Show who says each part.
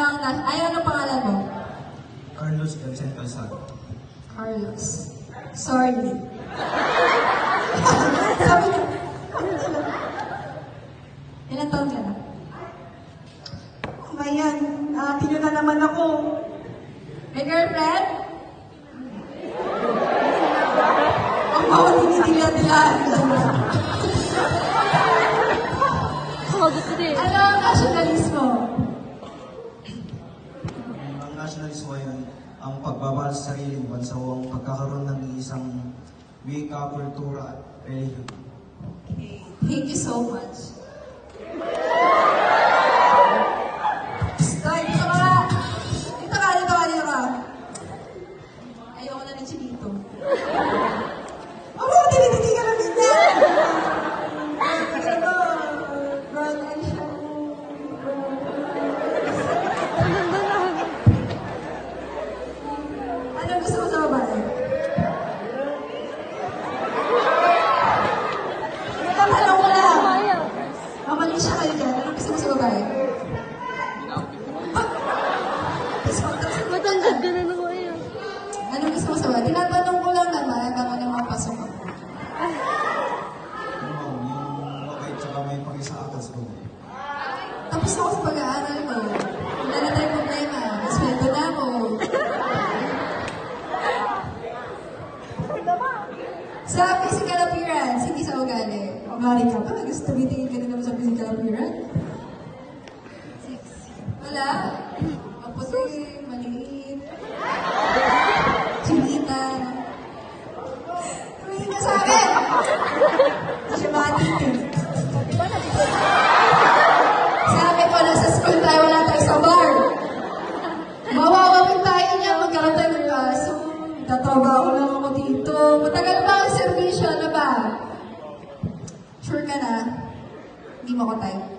Speaker 1: Ano pangalan mo?
Speaker 2: Carlos Vincent Calzado.
Speaker 1: Carlos. Sorry. Sabi niya. Ilan taon ka na?
Speaker 3: Mayan, tino na naman ako.
Speaker 1: May girlfriend? Ang mga tinitila-tilaan. Ano ang nationalismo?
Speaker 2: Ang nationalismo yun, ang pagbabahal sa sariling bansa o ang pagkakaroon ng isang wika, kultura at relihiyon.
Speaker 1: Okay. Thank you so much. Stoy, dito ka! Dito ka! Ayoko na rin siya dito.
Speaker 3: Ano ba tinitigan lang niya?
Speaker 1: Girl, ay siya. Ano gusto mo sa babae? Tanong ko lang. Mamali siya kayo dyan. Ano gusto mo sa babae?
Speaker 4: Matangkad ka na naman yun.
Speaker 1: Ano gusto mo sa babae? Tinatanong ko lang naman bago na mapasok ako.
Speaker 2: Yung mabait tsaka may pag-isa-atas ko.
Speaker 1: Tapos ako sa pag-aaral mo. Wala na tayong problema. Masweldo na ako. Sa physical appearance, hindi sa ugali.
Speaker 3: Ugali ka ba? Gusto tumitingin ka na naman sa physical appearance?
Speaker 1: Wala. Maputi, maliit. Chinita. Tumingin ka sa akin! Hindi siya makatitin. Sabi ko, nasa school tayo, wala tayo sa bar. Mawawawin tayo niya, magkaroon tayo ng kaso. Tatrabaho lang ako dito. Matagal pa ang servisyo, ano ba? Sure ka na? Hindi mo ko tayo.